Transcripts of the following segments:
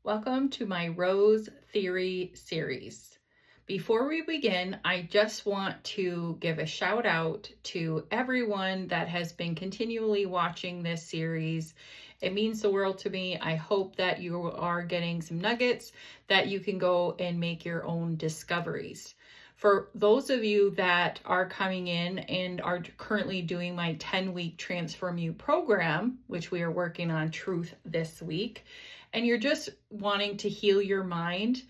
Welcome to my Rose Theory series. Before we begin, I just want to give a shout out to everyone that has been continually watching this series. It means the world to me. I hope that you are getting some nuggets that you can go and make your own discoveries. For those of you that are coming in and are currently doing my 10-week Transform You program, which we are working on truth this week, and you're just wanting to heal your mind,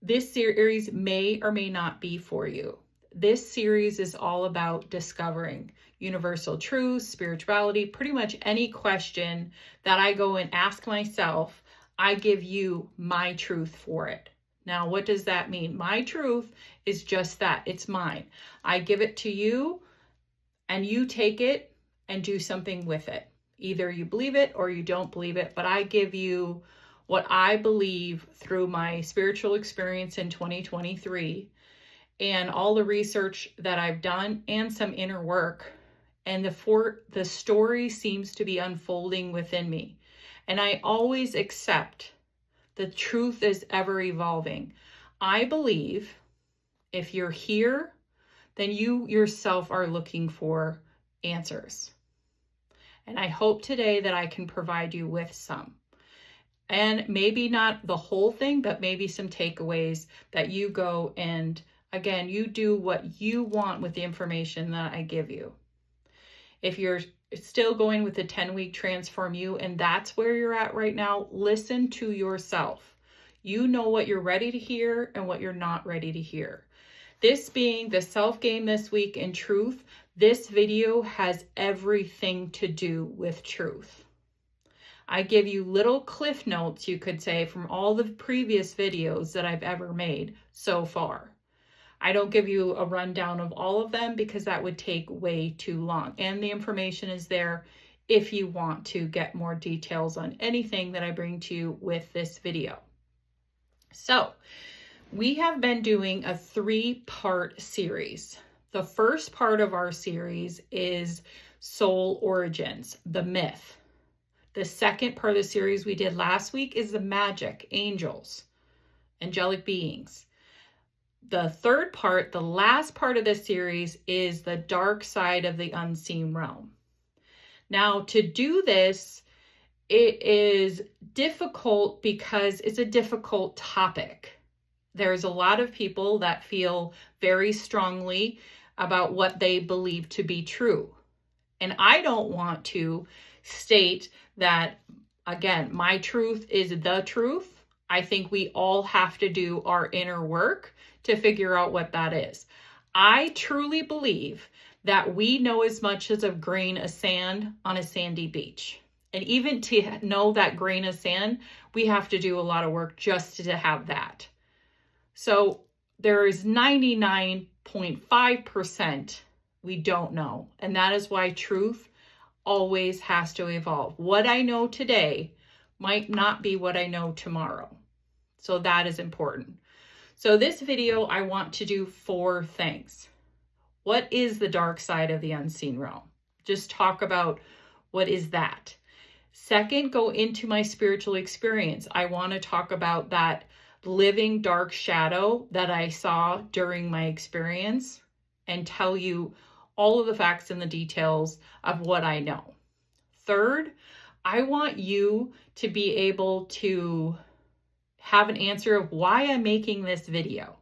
this series may or may not be for you. This series is all about discovering universal truth, spirituality, pretty much any question that I go and ask myself, I give you my truth for it. Now, what does that mean? My truth is just that. It's mine. I give it to you and you take it and do something with it. Either you believe it or you don't believe it, but I give you what I believe through my spiritual experience in 2023 and all the research that I've done and some inner work. And the story seems to be unfolding within me. And I always accept the truth is ever evolving. I believe if you're here, then you yourself are looking for answers. And I hope today that I can provide you with some. And maybe not the whole thing, but maybe some takeaways that you go and, again, you do what you want with the information that I give you. If you're still going with the 10-week Transform You and that's where you're at right now, listen to yourself. You know what you're ready to hear and what you're not ready to hear. This being the self-game this week in truth, this video has everything to do with truth. I give you little cliff notes, you could say, from all the previous videos that I've ever made so far. I don't give you a rundown of all of them because that would take way too long. And the information is there if you want to get more details on anything that I bring to you with this video. So, we have been doing a 3-part series. The first part of our series is soul origins, the myth. The second part of the series we did last week is the magic, angels, angelic beings. The third part, the last part of this series, is the dark side of the unseen realm. Now, to do this, it is difficult because it's a difficult topic. There's a lot of people that feel very strongly about what they believe to be true. And I don't want to state that, again, my truth is the truth. I think we all have to do our inner work to figure out what that is. I truly believe that we know as much as a grain of sand on a sandy beach. And even to know that grain of sand, we have to do a lot of work just to have that. So there is 99.5% we don't know. And that is why truth always has to evolve. What I know today might not be what I know tomorrow. So that is important. So this video, I want to do 4 things. What is the dark side of the unseen realm? Just talk about what is that. Second, go into my spiritual experience. I want to talk about that living dark shadow that I saw during my experience and tell you all of the facts and the details of what I know. Third, I want you to be able to have an answer of why I'm making this video.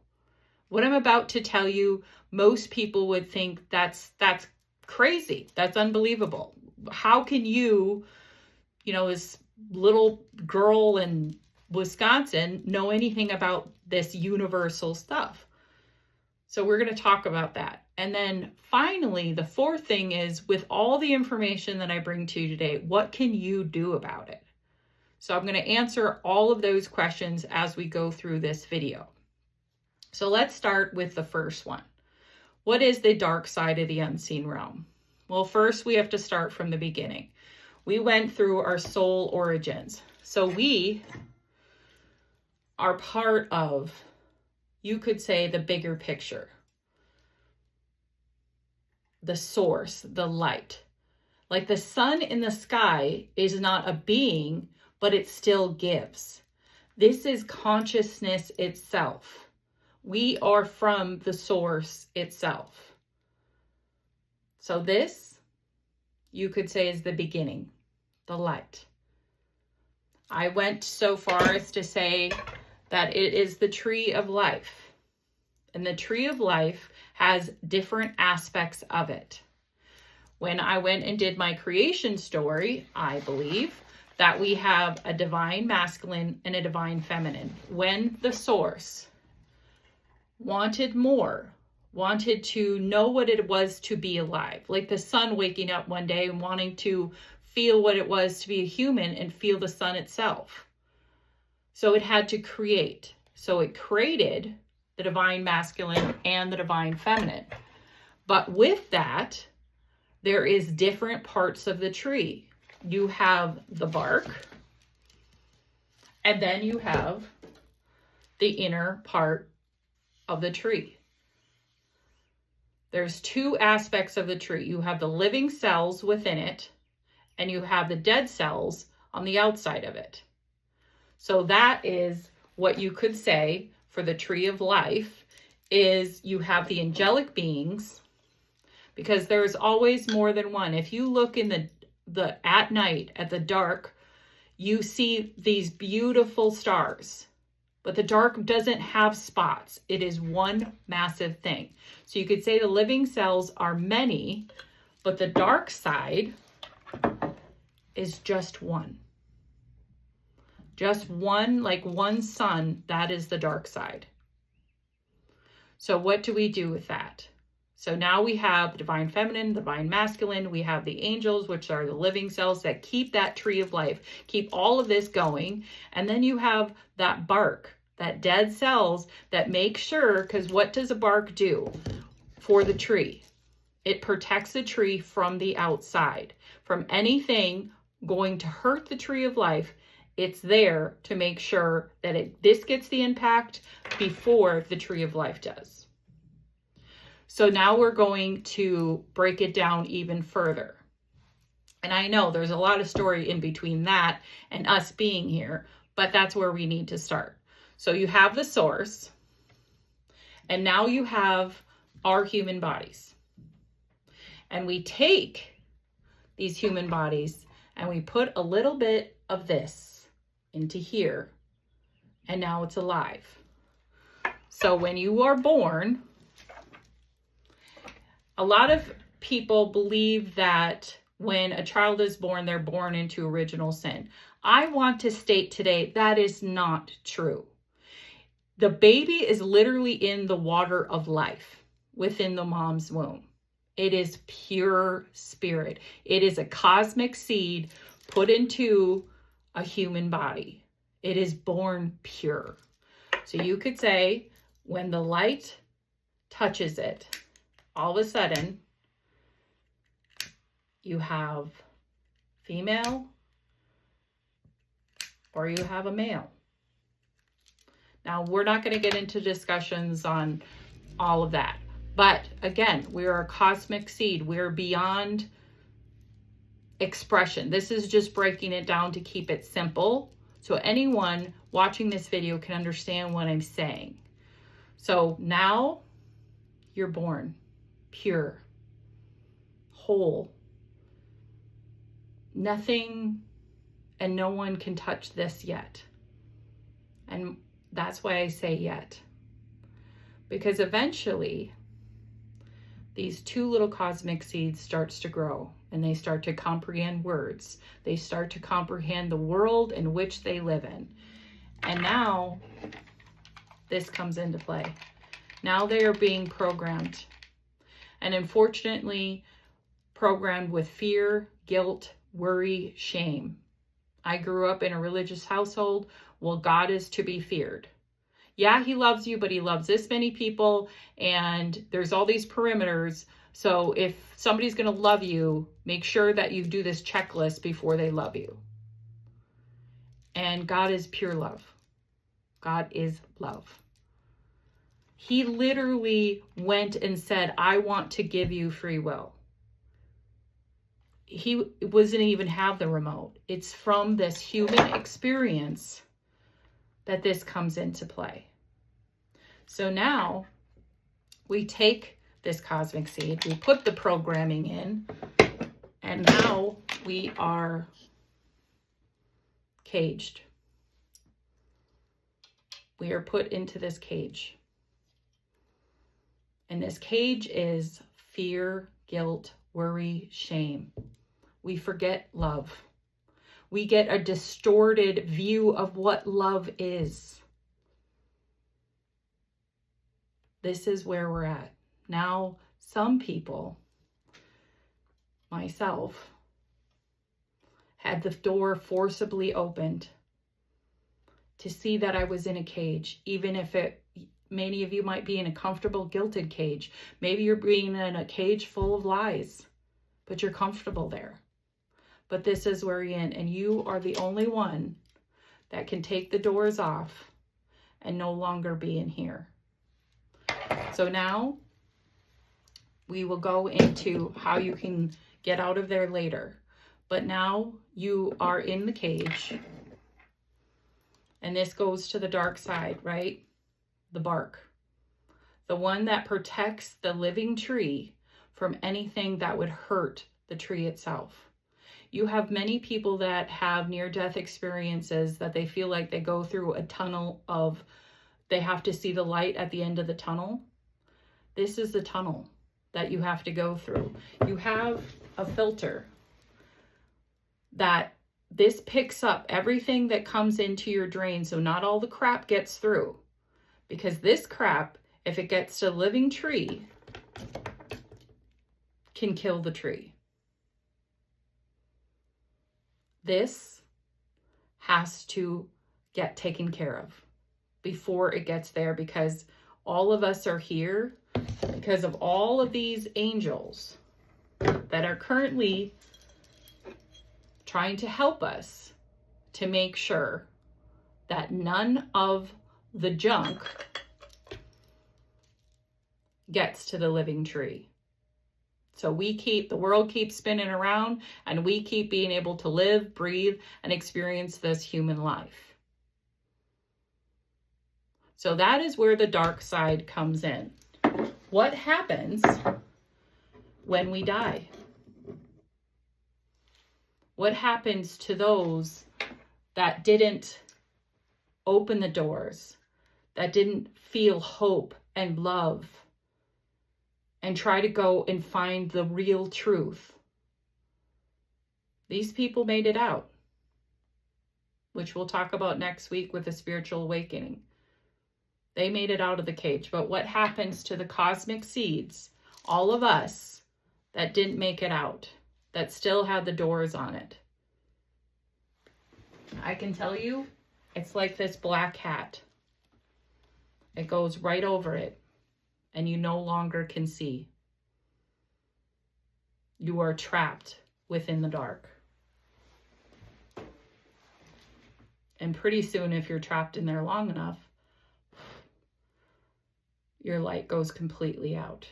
What I'm about to tell you, most people would think that's crazy. That's unbelievable. How can you, this little girl in Wisconsin know anything about this universal stuff? So we're going to talk about that. And then finally, the 4th thing is, with all the information that I bring to you today, what can you do about it? So I'm going to answer all of those questions as we go through this video. So let's start with the first one. What is the dark side of the unseen realm? Well, first we have to start from the beginning. We went through our soul origins. So we are part of, you could say, the bigger picture. The source, the light. Like the sun in the sky is not a being, but it still gives. This is consciousness itself. We are from the source itself. So this, you could say, is the beginning, the light. I went so far as to say that it is the tree of life. And the tree of life has different aspects of it. When I went and did my creation story, I believe that we have a divine masculine and a divine feminine. When the source wanted more, wanted to know what it was to be alive, like the sun waking up one day and wanting to feel what it was to be a human and feel the sun itself. So it had to create. So it created the divine masculine and the divine feminine. But with that, there is different parts of the tree. You have the bark, and then you have the inner part of the tree. There's two aspects of the tree. You have the living cells within it, and you have the dead cells on the outside of it. So that is what you could say for the tree of life, is you have the angelic beings, because there's always more than one. If you look in the at night, at the dark, you see these beautiful stars, but the dark doesn't have spots. It is one massive thing. So you could say the living cells are many, but the dark side is just one. Just one, like one sun, that is the dark side. So what do we do with that? So now we have the divine feminine, divine masculine. We have the angels, which are the living cells that keep that tree of life, keep all of this going. And then you have that bark, that dead cells that make sure, because what does a bark do for the tree? It protects the tree from the outside, from anything going to hurt the tree of life. It's there to make sure that this gets the impact before the tree of life does. So now we're going to break it down even further. And I know there's a lot of story in between that and us being here, but that's where we need to start. So you have the source, and now you have our human bodies. And we take these human bodies and we put a little bit of this into here, and now it's alive. So when you are born, a lot of people believe that when a child is born, they're born into original sin. I want to state today that is not true. The baby is literally in the water of life within the mom's womb. It is pure spirit. It is a cosmic seed put into a human body. It is born pure. So you could say when the light touches it, all of a sudden, you have female or you have a male. Now, we're not going to get into discussions on all of that. But again, we are a cosmic seed. We're beyond expression. This is just breaking it down to keep it simple, so anyone watching this video can understand what I'm saying. So now you're born pure, whole. Nothing and no one can touch this yet. And that's why I say yet. Because eventually, these two little cosmic seeds starts to grow, and they start to comprehend words. They start to comprehend the world in which they live in. And now this comes into play. Now they are being programmed. And unfortunately, programmed with fear, guilt, worry, shame. I grew up in a religious household. Well, God is to be feared. Yeah, he loves you, but he loves this many people, and there's all these perimeters. So if somebody's going to love you, make sure that you do this checklist before they love you. And God is pure love. God is love. He literally went and said, I want to give you free will. He wasn't even have the remote. It's from this human experience that this comes into play. So now we take this cosmic seed, we put the programming in, and now we are caged. We are put into this cage. And this cage is fear, guilt, worry, shame. We forget love. We get a distorted view of what love is. This is where we're at. Now, some people, myself, had the door forcibly opened to see that I was in a cage, even if many of you might be in a comfortable, guilted cage. Maybe you're being in a cage full of lies, but you're comfortable there. But this is where you're in, and you are the only one that can take the doors off and no longer be in here. So now we will go into how you can get out of there later. But now you are in the cage, and this goes to the dark side, right? The bark. The one that protects the living tree from anything that would hurt the tree itself. You have many people that have near-death experiences that they feel like they go through a tunnel of, they have to see the light at the end of the tunnel. This is the tunnel that you have to go through. You have a filter that this picks up everything that comes into your drain, so not all the crap gets through. Because this crap, if it gets to a living tree, can kill the tree. This has to get taken care of before it gets there, because all of us are here because of all of these angels that are currently trying to help us to make sure that none of the junk gets to the living tree. So the world keeps spinning around, and we keep being able to live, breathe, and experience this human life. So that is where the dark side comes in. What happens when we die? What happens to those that didn't open the doors, that didn't feel hope and love, and try to go and find the real truth? These people made it out, which we'll talk about next week with the spiritual awakening. They made it out of the cage. But what happens to the cosmic seeds, all of us that didn't make it out, that still had the doors on it? I can tell you, it's like this black hat. It goes right over it, and you no longer can see. You are trapped within the dark. And pretty soon, if you're trapped in there long enough, your light goes completely out.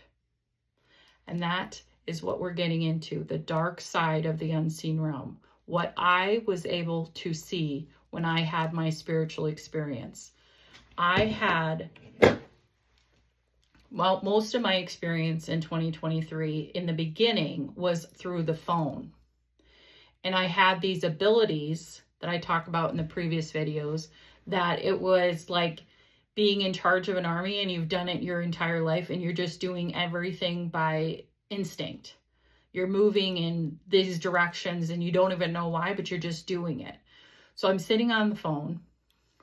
And that is what we're getting into, the dark side of the unseen realm. What I was able to see when I had my spiritual experience. Most of my experience in 2023 in the beginning was through the phone. And I had these abilities that I talk about in the previous videos, that it was like being in charge of an army and you've done it your entire life and you're just doing everything by instinct. You're moving in these directions and you don't even know why, but you're just doing it. So I'm sitting on the phone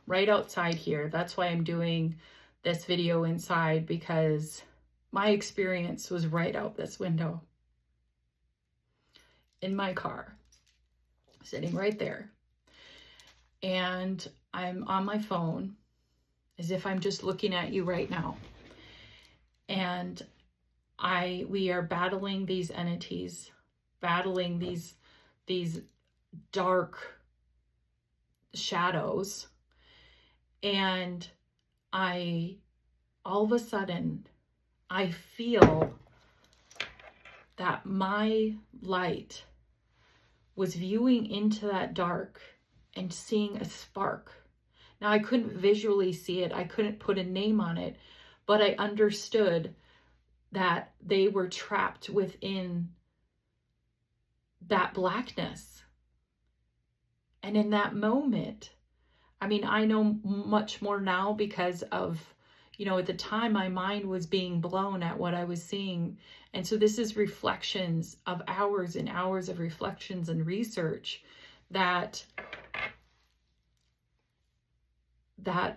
right outside here. That's why I'm doing this video inside, because my experience was right out this window in my car, sitting right there. And I'm on my phone as if I'm just looking at you right now. And we are battling these entities, battling these dark shadows. And all of a sudden, I feel that my light was viewing into that dark and seeing a spark. Now, I couldn't visually see it. I couldn't put a name on it, but I understood that they were trapped within that blackness. And in that moment, I mean, I know much more now because of, you know, at the time my mind was being blown at what I was seeing. And so this is reflections of hours and hours of reflections and research that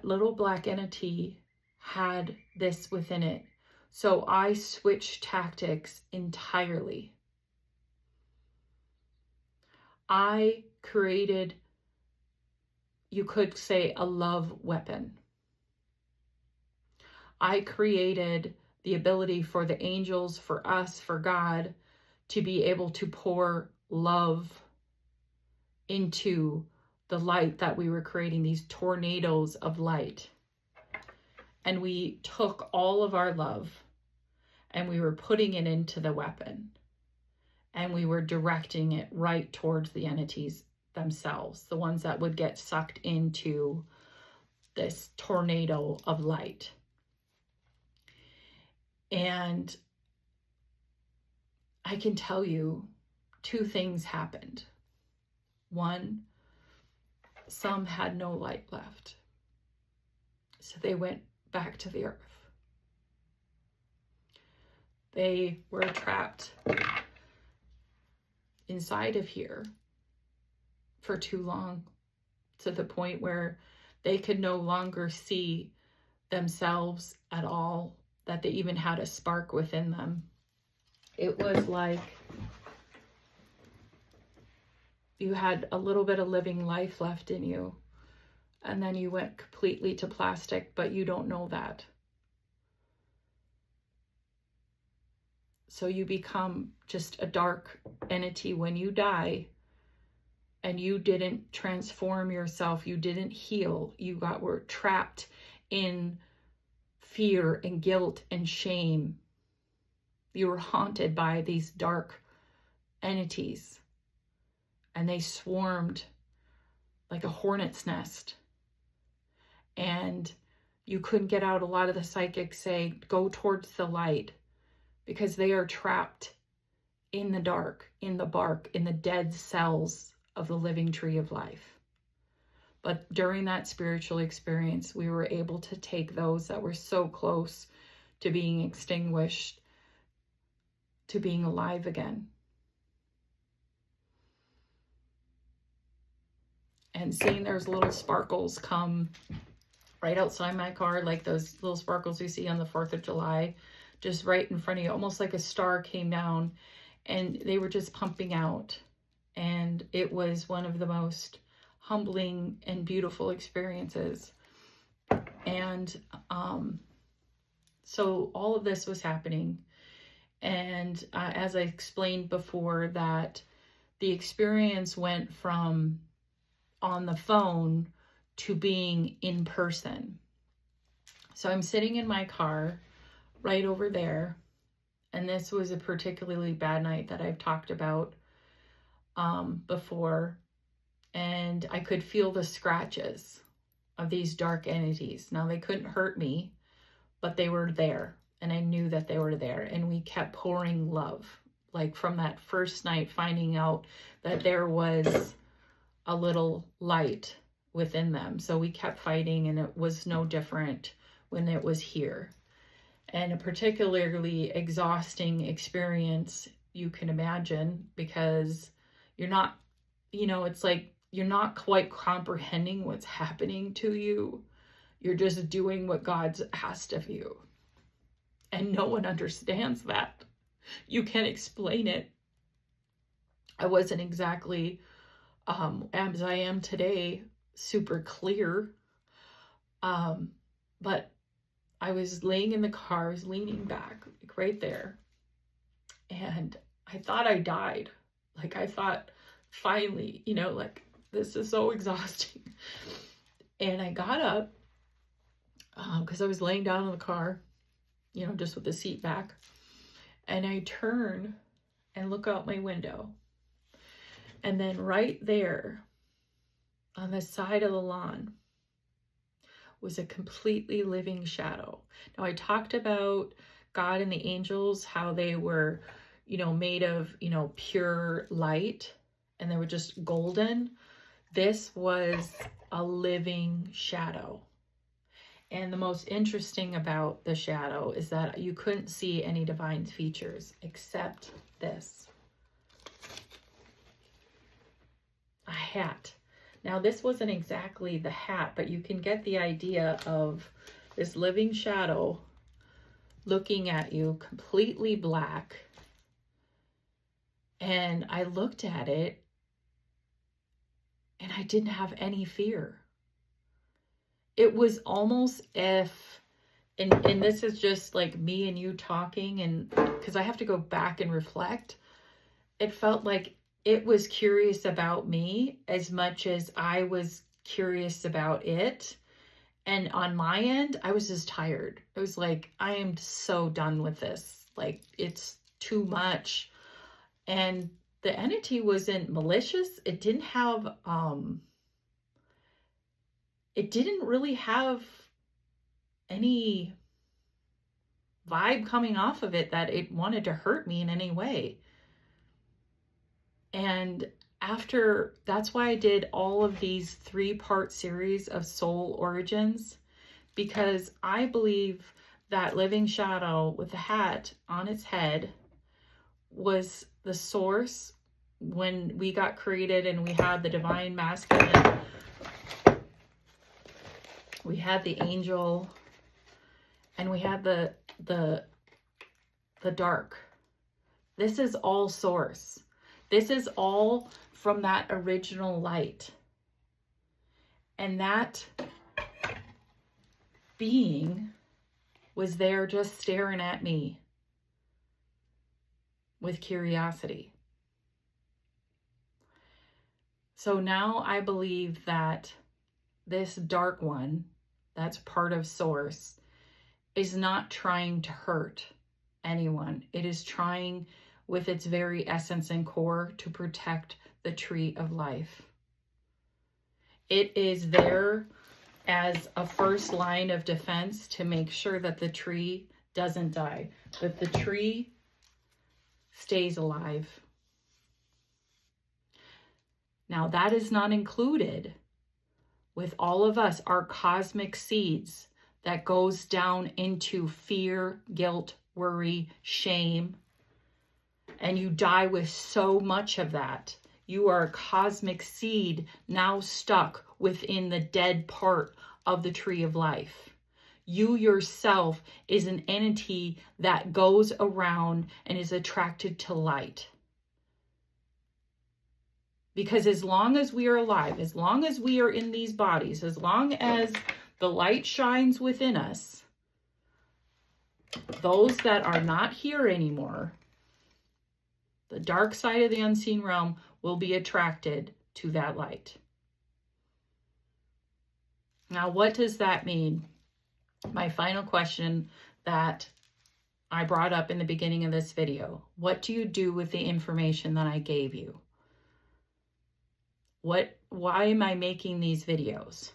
little black entity had this within it. So I switched tactics entirely. I created, you could say, a love weapon. I created the ability for the angels, for us, for God, to be able to pour love into the light that we were creating, these tornadoes of light. And we took all of our love and we were putting it into the weapon. And we were directing it right towards the entities themselves, the ones that would get sucked into this tornado of light. And I can tell you 2 things happened. One, some had no light left. So they went back to the earth. They were trapped inside of here for too long, to the point where they could no longer see themselves at all, that they even had a spark within them. It was like you had a little bit of living life left in you, and then you went completely to plastic, but you don't know that. So you become just a dark entity when you die, and you didn't transform yourself, you didn't heal, were trapped in fear and guilt and shame. You were haunted by these dark entities, and they swarmed like a hornet's nest. And you couldn't get out. A lot of the psychics say, go towards the light, because they are trapped in the dark, in the bark, in the dead cells of the living tree of life. But during that spiritual experience, we were able to take those that were so close to being extinguished to being alive again. And seeing those little sparkles come right outside my car, like those little sparkles you see on the 4th of July, just right in front of you, almost like a star came down, and they were just pumping out. And it was one of the most humbling and beautiful experiences. And so all of this was happening. And as I explained before, that the experience went from on the phone to being in person. So I'm sitting in my car right over there. And this was a particularly bad night that I've talked about before. And I could feel the scratches of these dark entities. Now, they couldn't hurt me, but they were there. And I knew that they were there. And we kept pouring love. Like from that first night, finding out that there was a little light within them. So we kept fighting, and it was no different when it was here. And a particularly exhausting experience, you can imagine, because you're not, it's like you're not quite comprehending what's happening to you. You're just doing what God's asked of you. And no one understands that. You can't explain it. I wasn't exactly, as I am today, super clear. But I was laying in the car, I was leaning back, like right there. And I thought I died. Like I thought, finally, like this is so exhausting. And I got up, because I was laying down in the car, just with the seat back. And I turn and look out my window. And then right there on the side of the lawn was a completely living shadow. Now, I talked about God and the angels, how they were, made of, pure light, and they were just golden. This was a living shadow. And the most interesting about the shadow is that you couldn't see any divine features except this. A hat. Now, this wasn't exactly the hat, but you can get the idea of this living shadow looking at you, completely black. And I looked at it and I didn't have any fear. It was almost if, and this is just like me and you talking, and because I have to go back and reflect, it felt like it was curious about me as much as I was curious about it. And on my end, I was just tired. I was like, I am so done with this. Like, it's too much. And the entity wasn't malicious. It didn't have, it didn't really have any vibe coming off of it that it wanted to hurt me in any way. And that's why I did all of these 3-part series of soul origins, because I believe that living shadow with the hat on its head was the source when we got created, and we had the divine masculine, we had the angel, and we had the dark. This is all source. This is all from that original light. And that being was there just staring at me with curiosity. So now I believe that this dark one, that's part of source, is not trying to hurt anyone. It is trying with its very essence and core to protect the tree of life. It is there as a first line of defense to make sure that the tree doesn't die, that the tree stays alive. Now, that is not included with all of us, our cosmic seeds that goes down into fear, guilt, worry, shame, and you die with so much of that. You are a cosmic seed now stuck within the dead part of the tree of life. You yourself is an entity that goes around and is attracted to light. Because as long as we are alive, as long as we are in these bodies, as long as the light shines within us, those that are not here anymore, the dark side of the unseen realm will be attracted to that light. Now, what does that mean? My final question that I brought up in the beginning of this video. What do you do with the information that I gave you? Why am I making these videos?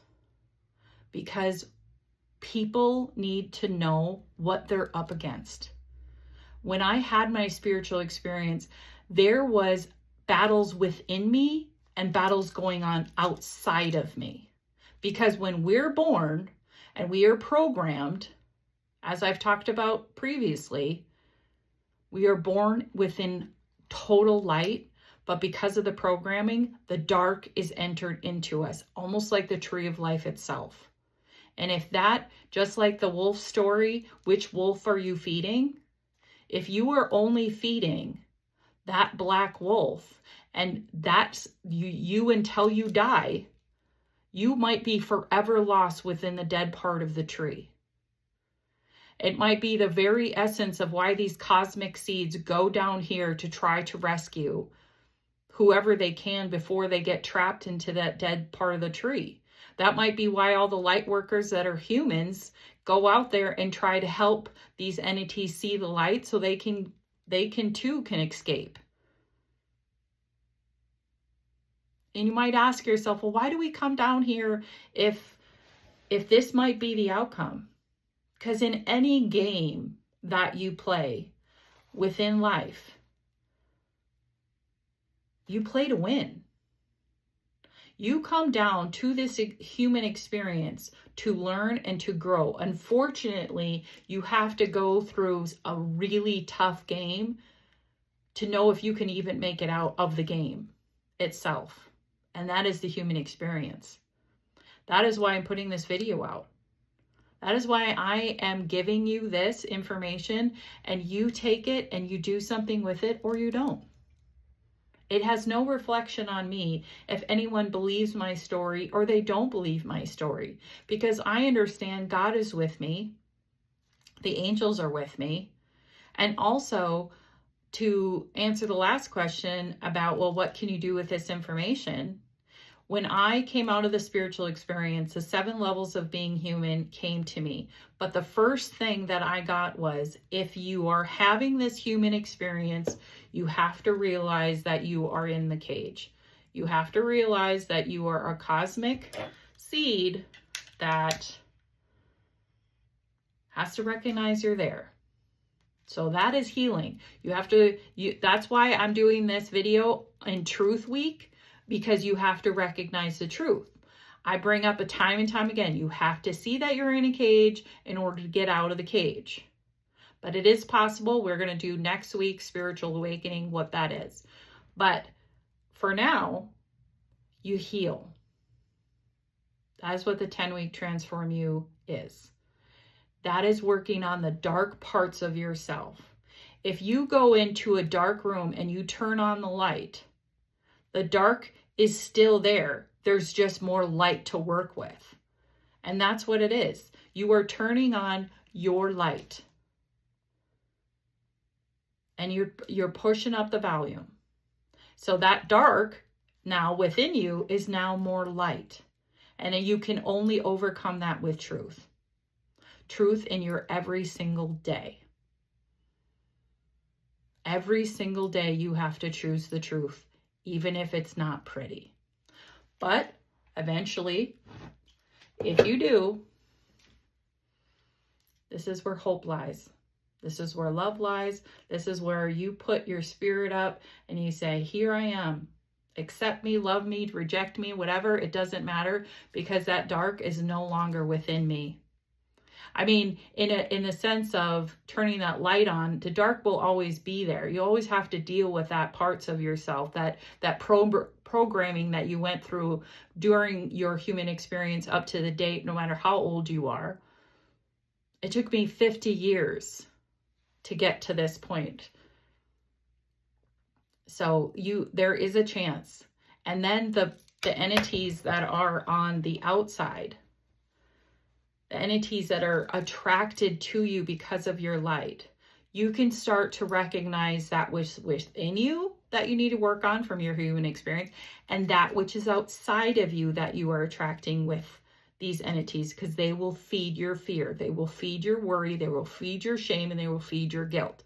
Because people need to know what they're up against. When I had my spiritual experience, there was battles within me and battles going on outside of me. Because when we're born and we are programmed, as I've talked about previously, we are born within total light, but because of the programming, the dark is entered into us, almost like the tree of life itself. And if that, just like the wolf story, which wolf are you feeding? If you are only feeding that black wolf, and that's you until you die, you might be forever lost within the dead part of the tree. It might be the very essence of why these cosmic seeds go down here to try to rescue whoever they can before they get trapped into that dead part of the tree. That might be why all the light workers that are humans go out there and try to help these entities see the light so they can too escape. And you might ask yourself, well, why do we come down here if if this might be the outcome. Because in any game that you play within life, you play to win. You come down to this human experience to learn and to grow. Unfortunately, you have to go through a really tough game to know if you can even make it out of the game itself. And that is the human experience. That is why I'm putting this video out. That is why I am giving you this information, and you take it and you do something with it, or you don't. It has no reflection on me if anyone believes my story or they don't believe my story, because I understand God is with me. The angels are with me. And also, to answer the last question about, well, what can you do with this information? When I came out of the spiritual experience, the 7 levels of being human came to me. But the first thing that I got was, if you are having this human experience, you have to realize that you are in the cage. You have to realize that you are a cosmic seed that has to recognize you're there. So that is healing. You have to, that's why I'm doing this video in Truth Week, because you have to recognize the truth. I bring up it time and time again. You have to see that you're in a cage in order to get out of the cage. But it is possible. We're going to do next week, Spiritual Awakening, what that is. But for now, you heal. That is what the 10-week Transform You is. That is working on the dark parts of yourself. If you go into a dark room and you turn on the light, the dark is still there. There's just more light to work with. And that's what it is. You are turning on your light. And you're pushing up the volume. So that dark now within you is now more light. And you can only overcome that with truth. Truth in your every single day. Every single day you have to choose the truth, even if it's not pretty. But eventually, if you do, this is where hope lies. This is where love lies. This is where you put your spirit up and you say, here I am. Accept me, love me, reject me, whatever. It doesn't matter, because that dark is no longer within me. I mean, in a sense of turning that light on, the dark will always be there. You always have to deal with that parts of yourself, that programming that you went through during your human experience up to the date, no matter how old you are. It took me 50 years to get to this point. So there is a chance. And then the entities that are on the outside, the entities that are attracted to you because of your light, you can start to recognize that which within you that you need to work on from your human experience, and that which is outside of you that you are attracting with these entities, because they will feed your fear, they will feed your worry, they will feed your shame, and they will feed your guilt.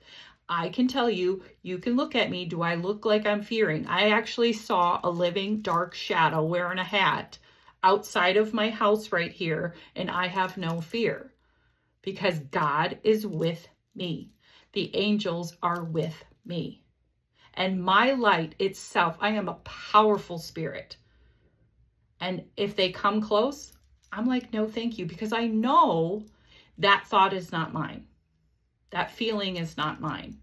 I can tell you, you can look at me. Do I look like I'm fearing? I actually saw a living dark shadow wearing a hat outside of my house right here, and I have no fear, because God is with me. The angels are with me. And my light itself, I am a powerful spirit. And if they come close, I'm like, no, thank you, because I know that thought is not mine. That feeling is not mine.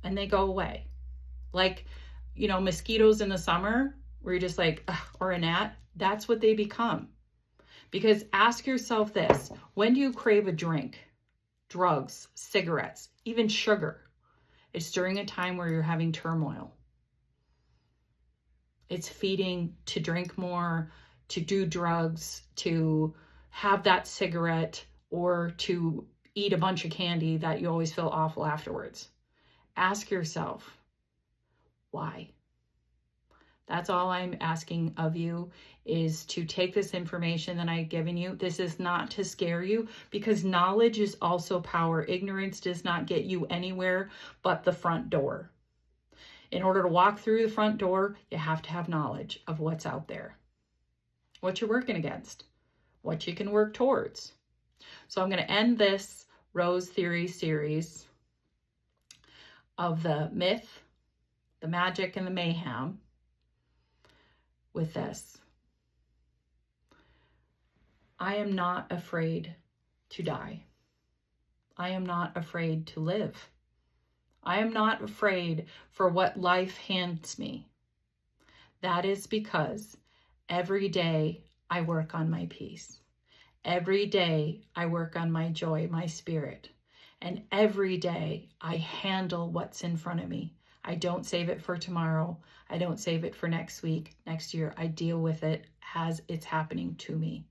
And they go away. Like, mosquitoes in the summer, where you're just like, ugh, or a gnat, that's what they become. Because ask yourself this, when do you crave a drink, drugs, cigarettes, even sugar? It's during a time where you're having turmoil. It's feeding to drink more, to do drugs, to have that cigarette, or to eat a bunch of candy that you always feel awful afterwards. Ask yourself, why? That's all I'm asking of you, is to take this information that I've given you. This is not to scare you, because knowledge is also power. Ignorance does not get you anywhere but the front door. In order to walk through the front door, you have to have knowledge of what's out there, what you're working against, what you can work towards. So I'm going to end this Rose Theory series of the myth, the magic, and the mayhem with this. I am not afraid to die. I am not afraid to live. I am not afraid for what life hands me. That is because every day I work on my peace. Every day I work on my joy, my spirit. And every day I handle what's in front of me. I don't save it for tomorrow. I don't save it for next week, next year. I deal with it as it's happening to me.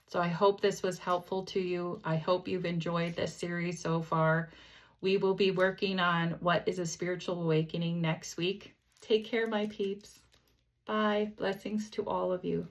So I hope this was helpful to you. I hope you've enjoyed this series so far. We will be working on what is a spiritual awakening next week. Take care, my peeps. Bye. Blessings to all of you.